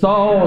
100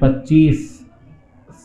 25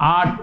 8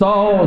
100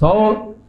100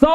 100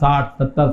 60 70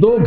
2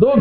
2